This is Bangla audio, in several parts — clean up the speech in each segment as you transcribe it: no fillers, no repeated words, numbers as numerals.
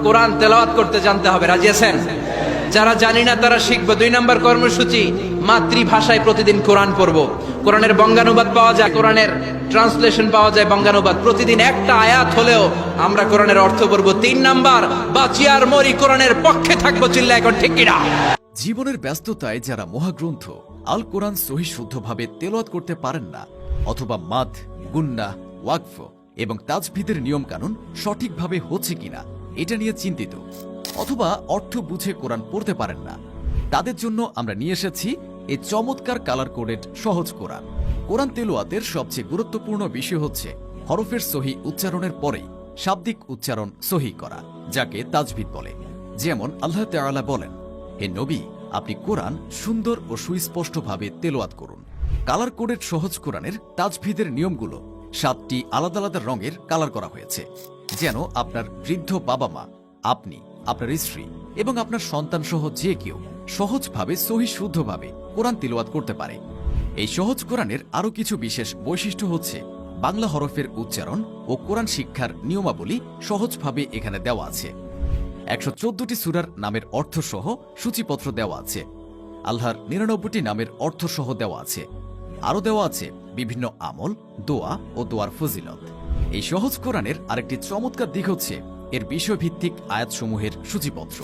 কোরআন তেলাওয়াত করতে জানতে হবে। রাজি আছেন? যারা জানি না তারা শিখবো। 2 নম্বর কর্মসূচি, মাতৃভাষায় প্রতিদিন কোরআন পড়বো। কোরআনের বঙ্গানুবাদ পাওয়া যায়, কোরআনের ট্রান্সলেশন পাওয়া যায় বঙ্গানুবাদ। প্রতিদিন একটা আয়াত হলেও আমরা কোরআনের অর্থ পড়বো। 3 নাম্বার, বাঁচি আর মরি কোরআনের পক্ষে থাকবো। চিল্লা এখন ঠিক কিনা? জীবনের ব্যস্ততায় যারা মহাগ্রন্থ আল কোরআন সহিহ শুদ্ধভাবে তেলাওয়াত করতে পারেন না, অথবা মাদ, গুন্নাহ, ওয়াকফ এবং তাজভিদের নিয়মকানুন সঠিকভাবে হচ্ছে কিনা এটা নিয়ে চিন্তিত, অথবা অর্থ বুঝে কোরআন পড়তে পারেন না, তাদের জন্য আমরা নিয়ে এসেছি এই চমৎকার কালার কোডেড সহজ কোরআন। কোরআন তেলাওয়াতের সবচেয়ে গুরুত্বপূর্ণ বিষয় হচ্ছে হরফের সহি উচ্চারণের পরেই শাব্দিক উচ্চারণ সহি করা, যাকে তাজভিদ বলে। যেমন আল্লাহ তাআলা বলেন, হে নবী, আপনি কোরআন সুন্দর ও সুস্পষ্টভাবে তেলাওয়াত করুন। কালার কোডেড সহজ কোরআনের তাজভিদের নিয়মগুলো 7টি আলাদা আলাদা রঙের কালার করা হয়েছে, যেন আপনার বৃদ্ধ বাবা মা, আপনি, আপনার স্ত্রী এবং আপনার সন্তান সহ যে কেউ সহজভাবে সহি শুদ্ধভাবে কোরআন তিলাওয়াত করতে পারে। এই সহজ কোরআনের আরও কিছু বিশেষ বৈশিষ্ট্য হচ্ছে বাংলা হরফের উচ্চারণ ও কোরআন শিক্ষার নিয়মাবলী সহজভাবে এখানে দেওয়া আছে। 114টি সূরার নামের অর্থসহ সূচিপত্র দেওয়া আছে। আল্লাহর 99টি নামের অর্থসহ দেওয়া আছে। আরও দেওয়া আছে বিভিন্ন আমল, দোয়া ও দোয়ার ফজিলত। এই সহজ কোরআনের আরেকটি চমৎকার দিক হচ্ছে এর বিষয়ভিত্তিক আয়াতসমূহের সূচিপত্র।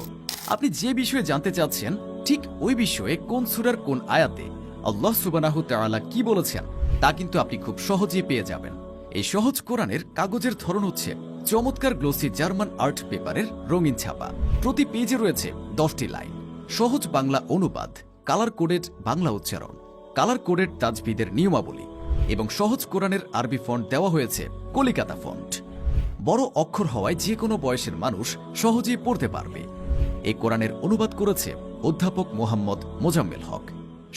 আপনি যে বিষয়ে জানতে চাচ্ছেন ঠিক ওই বিষয়ে কোন সূরার কোন আয়াতে আল্লাহ সুবহানাহু তাআলা কি বলেছেন তা কিন্তু আপনি খুব সহজেই পেয়ে যাবেন। এই সহজ কোরআনের কাগজের ধরন হচ্ছে চমৎকার গ্লোসি জার্মান আর্ট পেপারের রঙিন ছাপা। প্রতি পেজে রয়েছে 10টি লাইন, সহজ বাংলা অনুবাদ, কালার কোডেড বাংলা উচ্চারণ, কালার কোডেড তাজভিদের নিয়মাবলী এবং সহজ কোরআনের আরবি ফন্ট দেওয়া হয়েছে কলিকাতা ফন্ট। বড় অক্ষর হওয়ায় যে কোনো বয়সের মানুষ সহজেই পড়তে পারবে। এই কোরআনের অনুবাদ করেছে অধ্যাপক মোহাম্মদ মোজাম্মেল হক।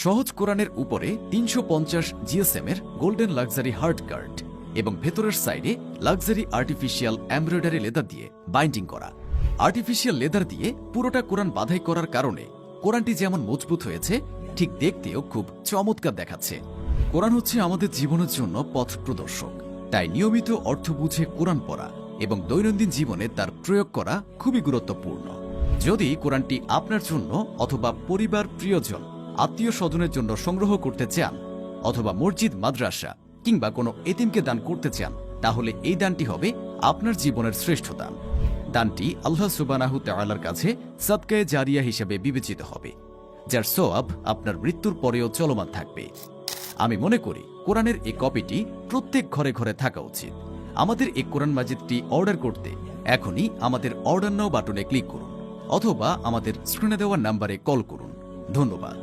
সহজ কোরআনের উপরে 350 জিএসএম এর গোল্ডেন লাক্সারি হার্ড কার্ড এবং ভেতরের সাইডে লাক্সারি আর্টিফিশিয়াল এমব্রয়ডারি লেদার দিয়ে বাইন্ডিং করা। আর্টিফিশিয়াল লেদার দিয়ে পুরোটা কোরআন বাঁধাই করার কারণে কোরআনটি যেমন মজবুত হয়েছে, ঠিক দেখতেও খুব চমৎকার দেখাচ্ছে। কোরআন হচ্ছে আমাদের জীবনের জন্য পথ প্রদর্শক, তাই নিয়মিত অর্থ বুঝে কোরআন পড়া এবং দৈনন্দিন জীবনে তার প্রয়োগ করা খুবই গুরুত্বপূর্ণ। যদি কোরআনটি আপনার জন্য অথবা পরিবার, প্রিয়জন, আত্মীয় স্বজনের জন্য সংগ্রহ করতে চান, অথবা মসজিদ, মাদ্রাসা কিংবা কোনো এতিমকে দান করতে চান, তাহলে এই দানটি হবে আপনার জীবনের শ্রেষ্ঠ দান। দানটি আল্লাহ সুবহানাহু তাআলার কাছে সাদকায়ে জারিয়া হিসেবে বিবেচিত হবে, যার সওয়াব আপনার মৃত্যুর পরেও চলমান থাকবে। আমি মনে করি কোরআনের এই কপিটি প্রত্যেক ঘরে ঘরে থাকা উচিত। আমাদের এই কোরআন মাজিদটি অর্ডার করতে এখনই আমাদের অর্ডার নাও বাটনে ক্লিক করুন, অথবা আমাদের স্ক্রিনে দেওয়া নাম্বারে কল করুন। ধন্যবাদ।